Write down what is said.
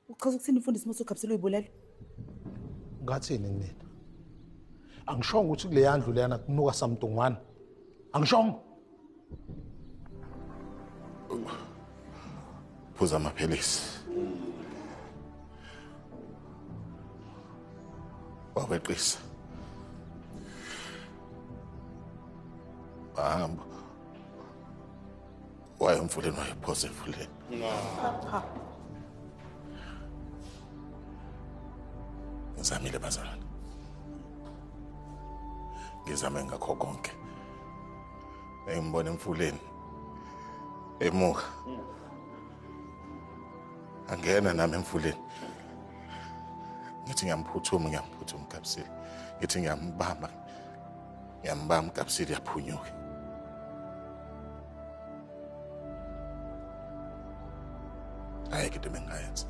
Uchaza ukuthini imfundisi mase ukapsela uyibulala? Ngathini kumina? Angishongo ukuthi kule yandlu leyana kunuka samntungwana. Angishongo. Phuza amaphilisi. Waweqisa. Bahamba. Waye emfuleni wayephosa emfuleni. Ngizamile bazalwane. Ngizame ngakho konke. Engibona emfuleni. Emuka. Angena nami emfuleni. Ngithi ngiyamphutuma Kapsile. Ngithi ngiyambamba Kapsile yaphunyuka. Ayeke into bengayenza.